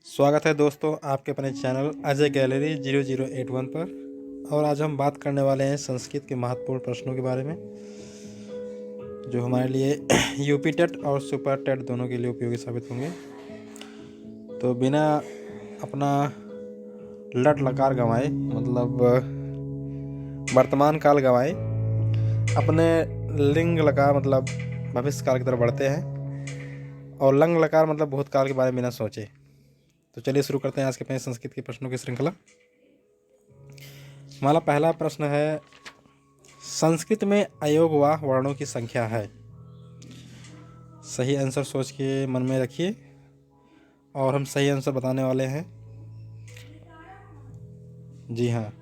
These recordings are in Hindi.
स्वागत है दोस्तों आपके अपने चैनल अजय गैलरी 0081 पर। और आज हम बात करने वाले हैं संस्कृत के महत्वपूर्ण प्रश्नों के बारे में, जो हमारे लिए यूपी टेट और सुपर टेट दोनों के लिए उपयोगी साबित होंगे। तो बिना अपना लट लकार गंवाए, मतलब वर्तमान काल गंवाए, अपने लिंग लकार मतलब भविष्य काल की तरफ बढ़ते हैं, और लंग लकार मतलब भूतकाल के बारे में बिना सोचे। तो चलिए शुरू करते हैं आज के अपने संस्कृत के प्रश्नों की श्रृंखला। हमारा पहला प्रश्न है, संस्कृत में अयोगवाह वर्णों की संख्या है। सही आंसर सोच के मन में रखिए और हम सही आंसर बताने वाले हैं। जी हाँ,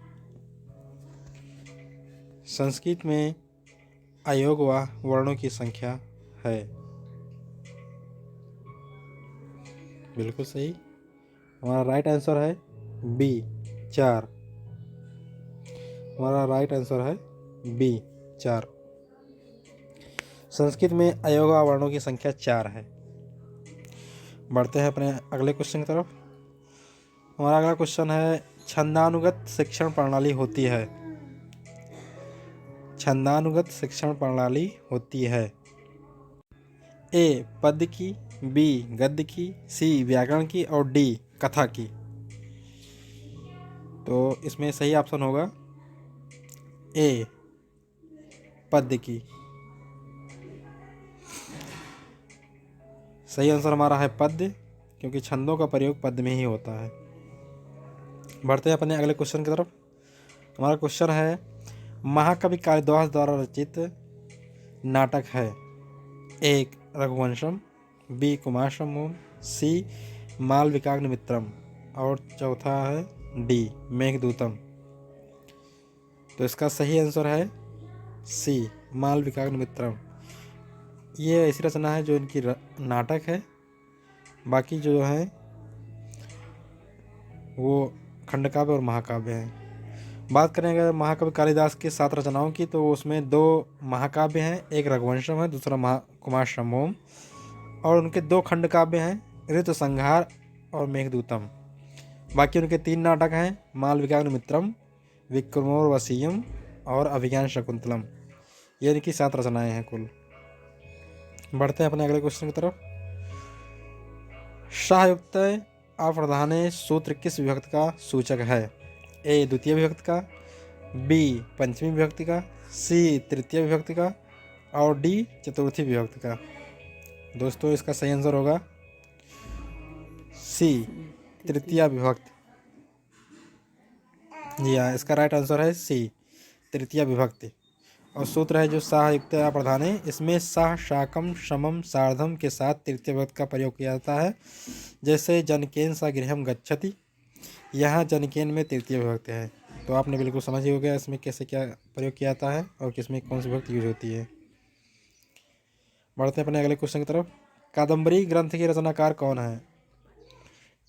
संस्कृत में अयोगवाह वर्णों की संख्या है। बिल्कुल सही। हमारा राइट आंसर है बी 4। हमारा राइट आंसर है बी 4। संस्कृत में अयोगवाह वर्णों की संख्या 4 है। बढ़ते हैं अपने अगले क्वेश्चन की तरफ। हमारा अगला क्वेश्चन है, छंदानुगत शिक्षण प्रणाली होती है। छंदानुगत शिक्षण प्रणाली होती है। ए पद्य की, बी गद्य की, सी व्याकरण की और डी कथा की। तो इसमें सही ऑप्शन होगा ए पद्य की। सही आंसर हमारा है पद्य, क्योंकि छंदों का प्रयोग पद्य में ही होता है। बढ़ते हैं अपने अगले क्वेश्चन की तरफ। हमारा क्वेश्चन है, महाकवि कालिदास द्वारा रचित नाटक है। एक रघुवंशम, बी कुमार संभवम, सी मालविकाग्निमित्रम और चौथा है डी मेघदूतम। तो इसका सही आंसर है सी मालविकाग्निमित्रम। ये ऐसी रचना है जो इनकी नाटक है, बाकी जो है वो खंडकाव्य और महाकाव्य हैं। बात करें अगर महाकवि कालिदास की 7 रचनाओं की, तो उसमें 2 महाकाव्य हैं, एक रघुवंशम है, दूसरा कुमार संभवम, और उनके 2 खंडकाव्य हैं, ऋतुसंहार और मेघदूतम। बाकी उनके 3 नाटक हैं, मालविकाग्निमित्रम, विक्रमोर्वशीयम और अभिज्ञान शकुंतलम। ये इनकी 7 रचनाएं हैं कुल। बढ़ते हैं अपने अगले क्वेश्चन की तरफ। शाहयुक्त अप्रधाने सूत्र किस विभक्ति का सूचक है। ए द्वितीय विभक्ति का, बी पंचमी विभक्ति का, सी तृतीय विभक्ति का और डी चतुर्थी विभक्ति का। दोस्तों इसका सही आंसर होगा सी तृतीय विभक्ति। जी हाँ, इसका राइट आंसर है सी तृतीय विभक्ति। और सूत्र है जो शाहयुक्त अप्रधाने, इसमें शाह शाकम समम सार्धम के साथ तृतीय विभक्ति का प्रयोग किया जाता है। जैसे जनकेन सा गृहम गच्छति, यहाँ जनकेन में तृतीय विभक्ति है। तो आपने बिल्कुल समझ ही हो गया इसमें कैसे क्या प्रयोग किया जाता है और किसमें कौन सी विभक्ति यूज होती है। बढ़ते हैं अपने अगले क्वेश्चन की तरफ। कादम्बरी ग्रंथ के रचनाकार कौन है।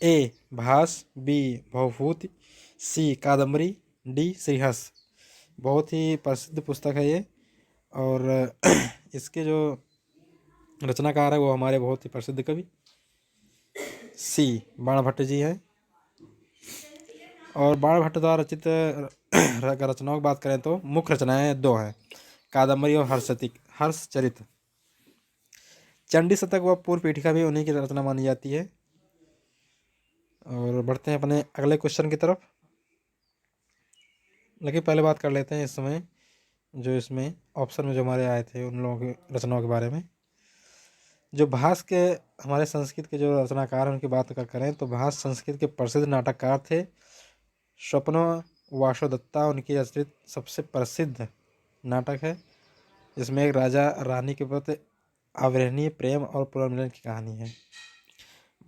ए भास, बी भवभूति, सी कादम्बरी, डी श्रीहर्ष। बहुत ही प्रसिद्ध पुस्तक है ये, और इसके जो रचनाकार है वो हमारे बहुत ही प्रसिद्ध कवि सी बाणभट्ट जी हैं। और बाणभट्ट द्वारा रचित रचनाओं की बात करें तो मुख्य रचनाएं 2 हैं, कादम्बरी और हर्षचरित। चंडी शतक व पूर्व पीठिका भी उन्हीं की रचना मानी जाती है। और बढ़ते हैं अपने अगले क्वेश्चन की तरफ। लेकिन पहले बात कर लेते हैं इस समय जो इसमें ऑप्शन में जो हमारे आए थे उन लोगों की रचनाओं के बारे में। जो भास के हमारे संस्कृत के जो रचनाकार हैं उनकी बात अगर करें तो भास संस्कृत के प्रसिद्ध नाटककार थे। स्वप्न वासोदत्ता उनकी रचित सबसे प्रसिद्ध नाटक है, जिसमें एक राजा रानी के प्रति अविरहनीय प्रेम और पुनर्मिलन की कहानी है।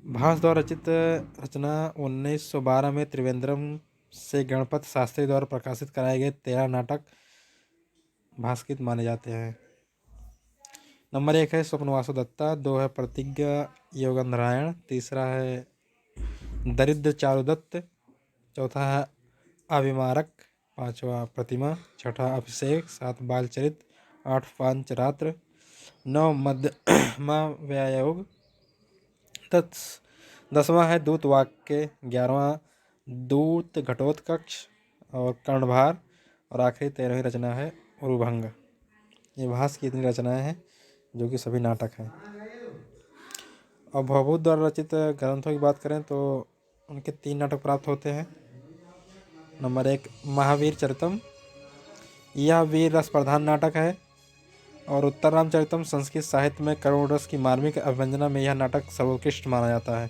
भास द्वारा रचित रचना 1912 में त्रिवेंद्रम से गणपत शास्त्री द्वारा प्रकाशित कराए गए 13 नाटक भास्कित माने जाते हैं। नंबर 1 है स्वप्न वासुदत्ता, 2 है प्रतिज्ञा योगेंद्रायण, तीसरा है दरिद्र चारुदत्त, चौथा है अभिमारक, 5वां प्रतिमा, 6ठा अभिषेक, 7 बालचरित, 8 पांचरात्र, 9 मध्यमा व्यायोग, 10 10वां है दूत वाक्य, 11वां दूत घटोत्कच और कर्णभार, और आखिरी 13वीं रचना है उरुभंग। ये भास की इतनी रचनाएं हैं जो कि सभी नाटक हैं। और भवभूत द्वारा रचित ग्रंथों की बात करें तो उनके 3 नाटक प्राप्त होते हैं। नंबर 1 महावीर चरितम, यह वीर रस प्रधान नाटक है। और उत्तर रामचरितम संस्कृत साहित्य में करुण रस की मार्मिक अभिव्यंजना में यह नाटक सर्वोत्कृष्ट माना जाता है।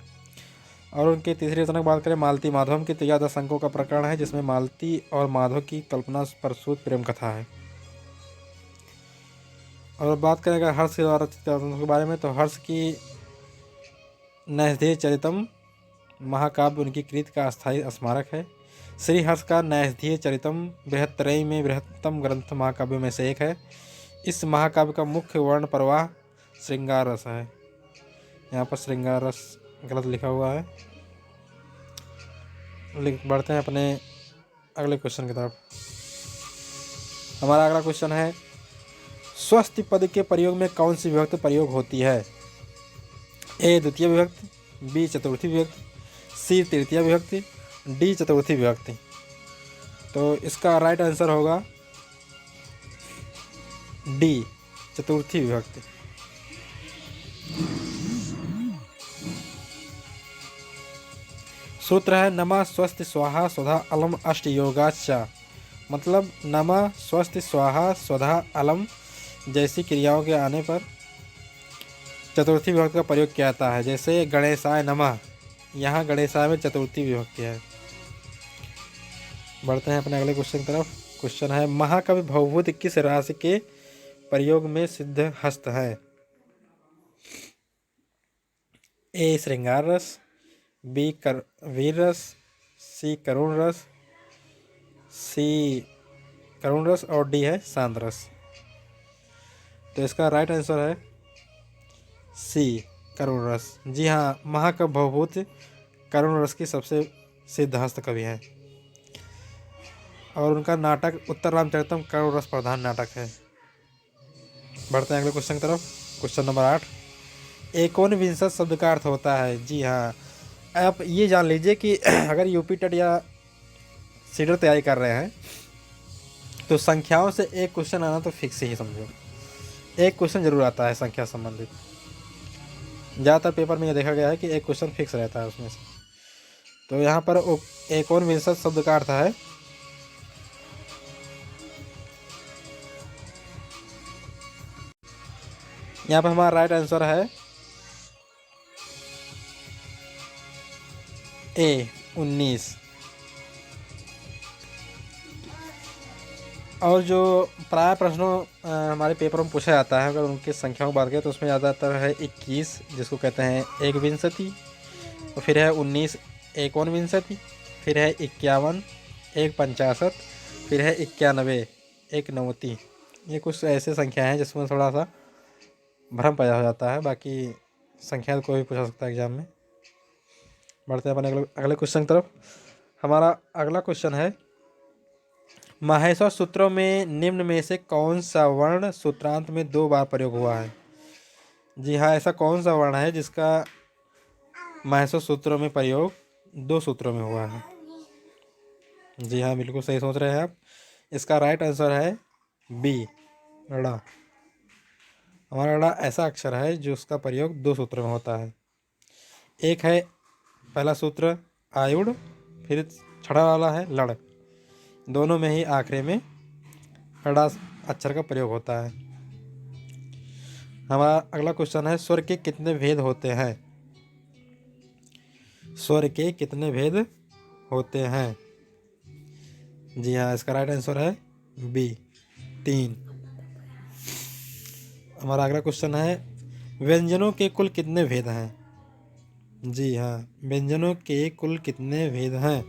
और उनकी तीसरी रचना की बात करें मालती माधवम की, तो यह 10 अंकों का प्रकरण है जिसमें मालती और माधव की कल्पना प्रसूत प्रेम कथा है। और बात करें अगर हर्ष के द्वारा रचित ग्रंथों के बारे में, तो हर्ष की नैषधीय चरितम महाकाव्य उनकी कृति का अस्थायी स्मारक है। श्री हर्ष का नैषधीय चरितम बृहत्त्रयी में बृहत्तम ग्रंथ महाकाव्य में से एक है। इस महाकाव्य का मुख्य वर्ण प्रवाह श्रृंगार रस है। यहाँ पर श्रृंगार रस गलत लिखा हुआ है। बढ़ते हैं अपने अगले क्वेश्चन की तरफ। हमारा अगला क्वेश्चन है स्वस्ति पद के प्रयोग में कौन सी विभक्ति प्रयोग होती है? ए द्वितीय विभक्ति, बी चतुर्थी विभक्ति, सी तृतीय विभक्ति, डी चतुर्थी विभक्ति। तो इसका राइट आंसर होगा डी चतुर्थी विभक्ति। सूत्र है नमः स्वस्ति स्वाहा स्वधा अलम अष्ट योगाचा, मतलब नमः स्वस्ति स्वाहा स्वधा अलम जैसी क्रियाओं के आने पर चतुर्थी विभक्ति का प्रयोग किया जाता है। जैसे गणेशाय नमः, यहाँ गणेशाय में चतुर्थी विभक्ति है। बढ़ते हैं अपने अगले क्वेश्चन की तरफ। क्वेश्चन है महाकवि भवभूति किस राशि के प्रयोग में सिद्ध हस्त है? ए श्रृंगार रस, बी वीर रस, सी करुण रस और डी है शांत रस। तो इसका राइट आंसर है सी करुण रस। जी हाँ, महाकवि भवभूति करुण रस की सबसे सिद्ध हस्त कवि हैं और उनका नाटक उत्तर रामचरितम करुण रस प्रधान नाटक है। बढ़ते हैं अगले क्वेश्चन की तरफ। क्वेश्चन नंबर 8 एकोनविंशत शब्द का अर्थ होता है? जी हाँ, आप ये जान लीजिए कि अगर यूपी टेट या सीडर तैयारी कर रहे हैं तो संख्याओं से एक क्वेश्चन आना तो फिक्स ही समझो। एक क्वेश्चन जरूर आता है संख्या संबंधित। ज़्यादातर पेपर में यह देखा गया है कि एक क्वेश्चन फिक्स रहता है उसमें से। तो यहाँ पर एकोनविंशत शब्द का अर्थ है यहाँ पर हमारा राइट आंसर है ए 19। और जो प्राय प्रश्नों हमारे पेपर में पूछा जाता है, अगर उनकी संख्याओं की बात करें तो उसमें ज़्यादातर है 21 जिसको कहते हैं एक विंशति, और फिर है 19 एकोनविंशति, फिर है 51 एक 65, फिर है 91 एक नवति। ये कुछ ऐसे संख्या हैं जिसमें थोड़ा सा भ्रम पैदा हो जाता है। बाकी संख्या कोई भी पूछा सकता है एग्जाम में। बढ़ते हैं अपने अगले क्वेश्चन की तरफ। हमारा अगला क्वेश्चन है माहेश्वर सूत्रों में निम्न में से कौन सा वर्ण सूत्रांत में 2 बार प्रयोग हुआ है? जी हाँ, ऐसा कौन सा वर्ण है जिसका माहेश्वर सूत्रों में प्रयोग 2 सूत्रों में हुआ है? जी हाँ, बिल्कुल सही सोच रहे हैं आप। इसका राइट आंसर है बी ड़ा। हमारा ड़ा ऐसा अक्षर है जो उसका प्रयोग 2 सूत्रों में होता है। एक है पहला सूत्र आयुड़, फिर छड़ा वाला है लड़। दोनों में ही आखिरी में ड़ा अक्षर का प्रयोग होता है। हमारा अगला क्वेश्चन है स्वर के कितने भेद होते हैं? स्वर के कितने भेद होते हैं? जी हाँ, इसका राइट आंसर है बी 3। हमारा अगला क्वेश्चन है व्यंजनों के कुल कितने भेद हैं? जी हाँ, व्यंजनों के कुल कितने भेद हैं?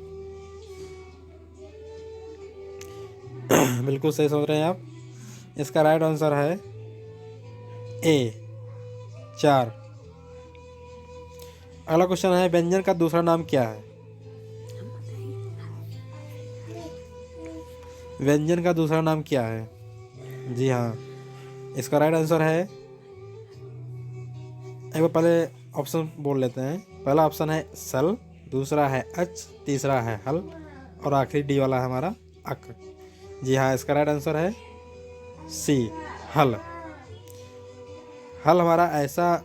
बिल्कुल सही सोच रहे हैं आप। इसका राइट आंसर है ए 4। अगला क्वेश्चन है व्यंजन का दूसरा नाम क्या है? व्यंजन का दूसरा नाम क्या है? जी हाँ, इसका राइट आंसर है, एक बार पहले ऑप्शन बोल लेते हैं। पहला ऑप्शन है सल, दूसरा है अच, तीसरा है हल और आखिरी डी वाला है हमारा अक। जी हाँ, इसका राइट आंसर है सी, हल। हल हमारा ऐसा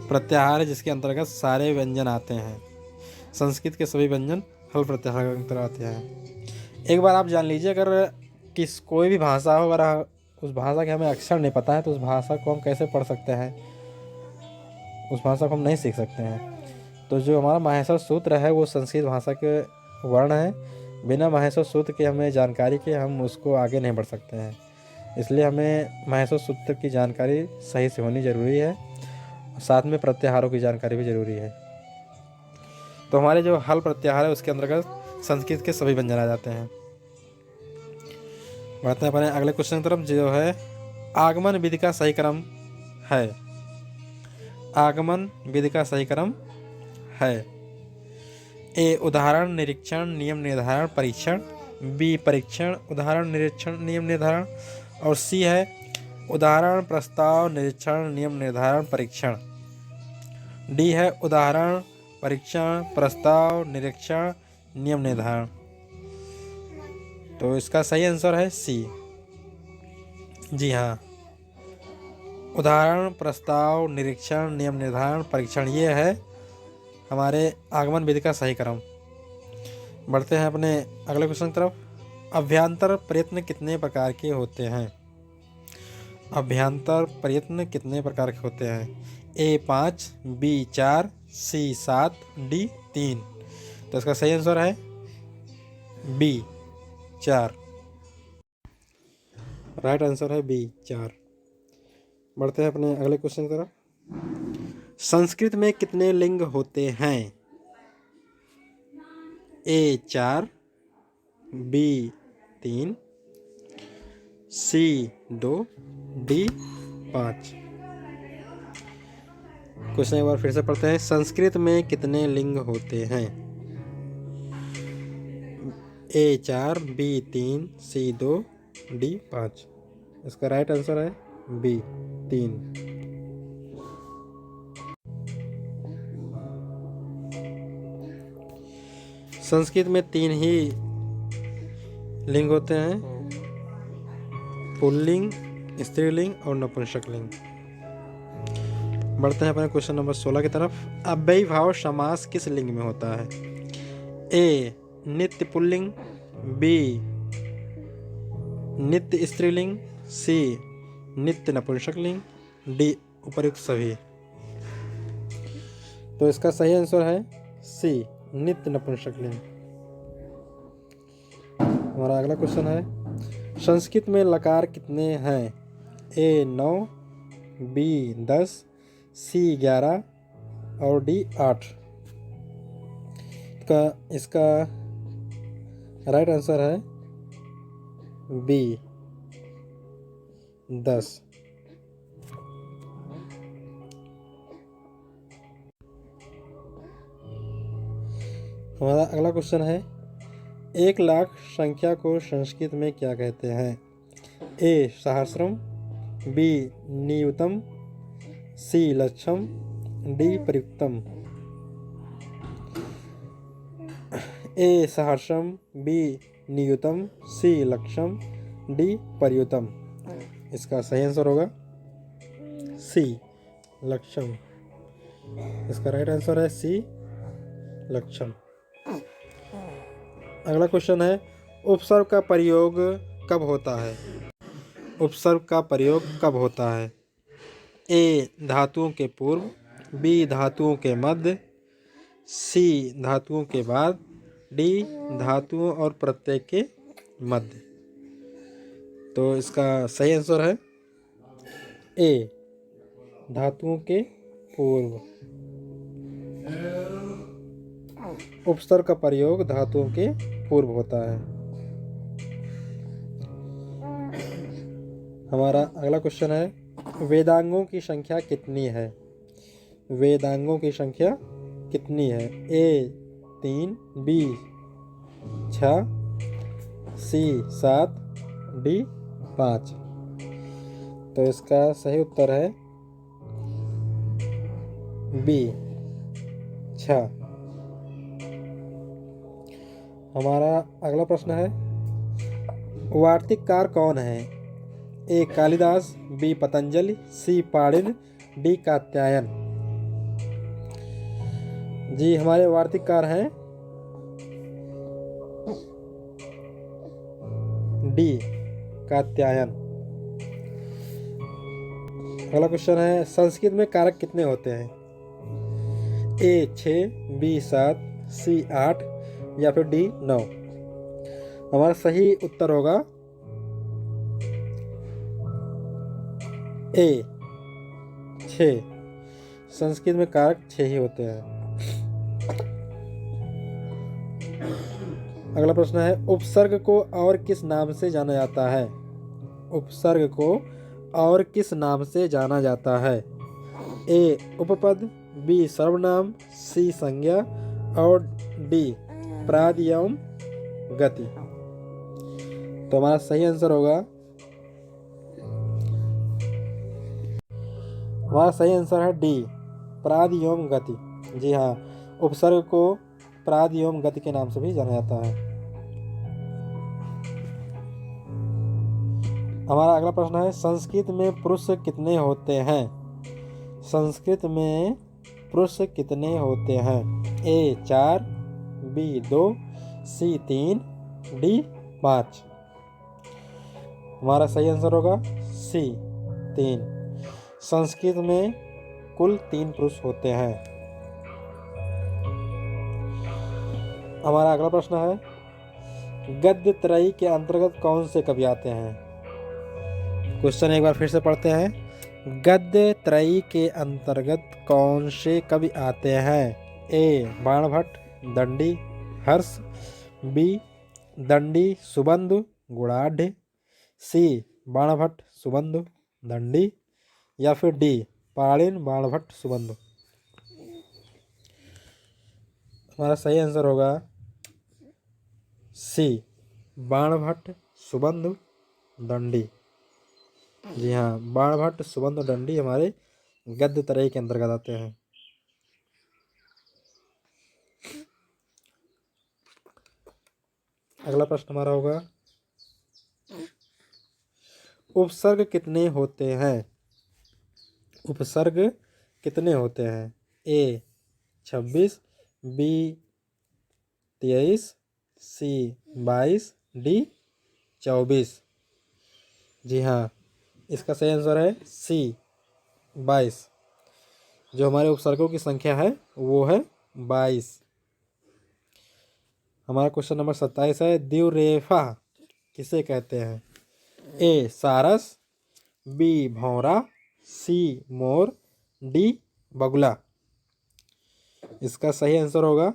प्रत्याहार है जिसके अंतर्गत सारे व्यंजन आते हैं। संस्कृत के सभी व्यंजन हल प्रत्याहार के अंतर्गत आते हैं। एक बार आप जान लीजिए, अगर कोई भी भाषा हो, अगर उस भाषा के हमें अक्षर नहीं पता है तो उस भाषा को हम कैसे पढ़ सकते हैं, उस भाषा को हम नहीं सीख सकते हैं। तो जो हमारा माहेश्वर सूत्र है वो संस्कृत भाषा के वर्ण है। बिना माहेश्वर सूत्र के हमें जानकारी के हम उसको आगे नहीं बढ़ सकते हैं। इसलिए हमें माहेश्वर सूत्र की जानकारी सही से होनी ज़रूरी है, साथ में प्रत्याहारों की जानकारी भी ज़रूरी है। तो हमारे जो हल प्रत्याहार है उसके अंतर्गत संस्कृत के सभी व्यंजन आ जाते हैं। बढ़ते हैं अपने अगले क्वेश्चन की तरफ, जो है आगमन विधि का सही क्रम है। आगमन विधि का सही क्रम है। ए उदाहरण निरीक्षण नियम निर्धारण परीक्षण, बी परीक्षण उदाहरण निरीक्षण नियम निर्धारण और सी है उदाहरण प्रस्ताव निरीक्षण नियम निर्धारण परीक्षण। डी है उदाहरण परीक्षण प्रस्ताव निरीक्षण नियम निर्धारण। तो इसका सही आंसर है सी। जी हाँ, उदाहरण प्रस्ताव निरीक्षण नियम निर्धारण परीक्षण, ये है हमारे आगमन विधि का सही क्रम। बढ़ते हैं अपने अगले क्वेश्चन की तरफ। अभ्यांतर प्रयत्न कितने प्रकार के होते हैं? अभ्यांतर प्रयत्न कितने प्रकार के होते हैं? ए 5, बी 4, सी 7, डी 3। तो इसका सही आंसर है बी 4। राइट आंसर है बी 4। बढ़ते हैं अपने अगले क्वेश्चन की तरफ। संस्कृत में कितने लिंग होते हैं? ए 4, बी 3, सी 2, डी 5। क्वेश्चन एक बार फिर से पढ़ते हैं। संस्कृत में कितने लिंग होते हैं? ए 4, बी 3, सी 2, डी 5। इसका राइट आंसर है बी 3। संस्कृत में 3 ही लिंग होते हैं, पुल्लिंग, स्त्रीलिंग और नपुंसकलिंग। बढ़ते हैं अपने क्वेश्चन नंबर 16 की तरफ। अव्ययीभाव समास किस लिंग में होता है? ए नित्य पुल्लिंग, बी नित्य स्त्रीलिंग, सी नित्य नपुंसकलिंग, डी उपर्युक्त सभी। तो इसका सही आंसर है सी नित्य नपुंसकलिंग। हमारा अगला क्वेश्चन है संस्कृत में लकार कितने हैं? ए 9, बी 10, सी 11 और डी 8। इसका राइट आंसर है बी 10। हमारा अगला क्वेश्चन है 1 लाख संख्या को संस्कृत में क्या कहते हैं? ए सहस्रम, बी नियुतम, सी लक्षम, डी प्रयुक्तम। ए सहर्षम, बी नियुतम, सी लक्षम, डी प्रयुतम। इसका सही आंसर होगा सी लक्षम। इसका राइट आंसर है सी लक्षम। अगला क्वेश्चन है उपसर्ग का प्रयोग कब होता है? उपसर्ग का प्रयोग कब होता है? ए धातुओं के पूर्व, बी धातुओं के मध्य, सी धातुओं के बाद, डी धातुओं और प्रत्यय के मध्य। तो इसका सही आंसर है ए धातुओं के पूर्व। उपसर्ग का प्रयोग धातुओं के पूर्व होता है। हमारा अगला क्वेश्चन है वेदांगों की संख्या कितनी है? वेदांगों की संख्या कितनी है? ए 3, बी 6, सी 7, डी 5। तो इसका सही उत्तर है बी छ। हमारा अगला प्रश्न है, वार्तिककार कौन है? ए कालिदास, बी पतंजलि, सी पाणिनि, डी कात्यायन। जी हमारे वार्तिककार हैं डी कात्यायन। अगला क्वेश्चन है, संस्कृत में कारक कितने होते हैं? ए 6, बी 7, सी 8 या फिर डी 9। हमारा सही उत्तर होगा ए 6। संस्कृत में कारक 6 ही होते हैं। अगला प्रश्न है, उपसर्ग को और किस नाम से जाना जाता है? उपसर्ग को और किस नाम से जाना जाता है? ए उपपद, बी सर्वनाम, सी संज्ञा और डी प्राद एवं गति। तो हमारा सही आंसर होगा, हमारा सही आंसर है डी प्राद एवं गति। जी हाँ, उपसर्ग को प्राद एवं गति के नाम से भी जाना जाता है। हमारा अगला प्रश्न है, संस्कृत में पुरुष कितने होते हैं? संस्कृत में पुरुष कितने होते हैं? ए 4, बी 2, सी 3, डी 5। हमारा सही आंसर होगा सी 3। संस्कृत में कुल 3 पुरुष होते हैं। हमारा अगला प्रश्न है, गद्य त्रयी के अंतर्गत कौन से कवि आते हैं? क्वेश्चन एक बार फिर से पढ़ते हैं, गद्य त्रयी के अंतर्गत कौन से कवि आते हैं? ए बाणभट्ट, दंडी, हर्ष, बी दंडी, सुबंधु, गुणाढ़, सी बाणभट्ट, सुबंधु, दंडी या फिर डी पाणिनि, बाणभट्ट, सुबंधु। हमारा सही आंसर होगा सी बाणभट्ट, सुबंधु, दंडी। जी हाँ, बाणभट्ट, सुबंधु, दंडी हमारे गद्य त्रयी के अंतर्गत आते हैं। अगला प्रश्न हमारा होगा, उपसर्ग कितने होते हैं? उपसर्ग कितने होते हैं? ए 26, बी 23, सी 22, डी 24। जी हाँ, इसका सही आंसर है सी 22। जो हमारे उपसर्गों की संख्या है वो है 22। हमारा क्वेश्चन नंबर 27 है, द्विरेफा किसे कहते हैं? ए सारस, बी भौरा, सी मोर, डी बगुला। इसका सही आंसर होगा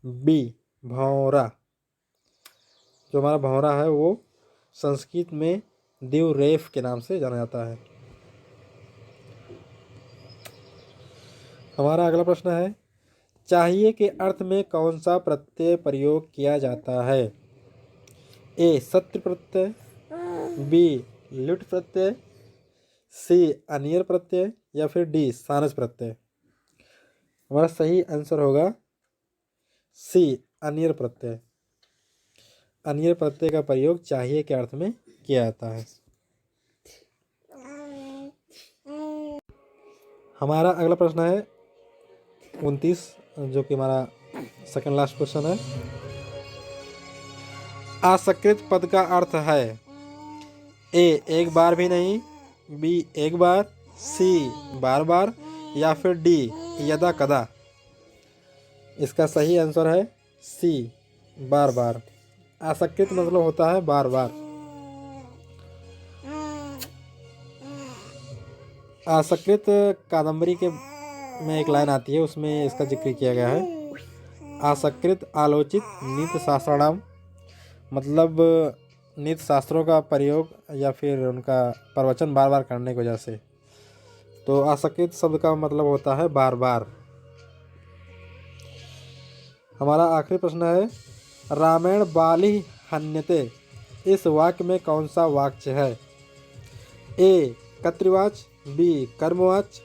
बी भौरा। जो हमारा भौरा है वो संस्कृत में द्विरेफ के नाम से जाना जाता है। हमारा अगला प्रश्न है, चाहिए के अर्थ में कौन सा प्रत्यय प्रयोग किया जाता है? ए सत्य प्रत्यय, बी लुट प्रत्यय, सी अनियर प्रत्यय या फिर डी सानस प्रत्यय। हमारा सही आंसर होगा सी अनियर प्रत्यय। अनियर प्रत्यय का प्रयोग चाहिए के अर्थ में किया जाता है। हमारा अगला प्रश्न है 29, जो कि हमारा सेकंड लास्ट क्वेश्चन है। असकृत पद का अर्थ है? ए एक बार भी नहीं, बी एक बार, सी बार बार या फिर डी यदा कदा। इसका सही आंसर है सी बार बार। असकृत मतलब होता है बार बार। असकृत कादम्बरी के में एक लाइन आती है, उसमें इसका जिक्र किया गया है। असकृत आलोचित नित्य शास्त्राणाम, मतलब नित्य शास्त्रों का प्रयोग या फिर उनका प्रवचन बार बार करने की वजह से। तो असकृत शब्द का मतलब होता है बार बार। हमारा आखिरी प्रश्न है, रामायण बाली हन्यते, इस वाक्य में कौन सा वाक्य है? ए कर्तृवाच, बी कर्मवाच,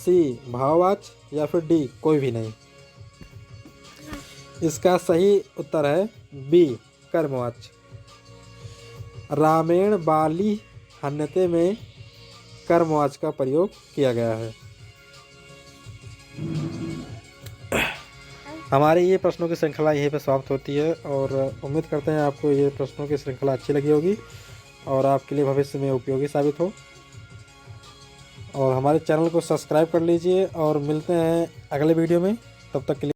सी भाववाचक या फिर डी कोई भी नहीं। इसका सही उत्तर है बी कर्मवाचक। रामेण बाली हन्यते में कर्मवाचक का प्रयोग किया गया है। हमारी ये प्रश्नों की श्रृंखला यहीं पर समाप्त होती है और उम्मीद करते हैं आपको ये प्रश्नों की श्रृंखला अच्छी लगी होगी और आपके लिए भविष्य में उपयोगी साबित हो। और हमारे चैनल को सब्सक्राइब कर लीजिए और मिलते हैं अगले वीडियो में। तब तक के लिए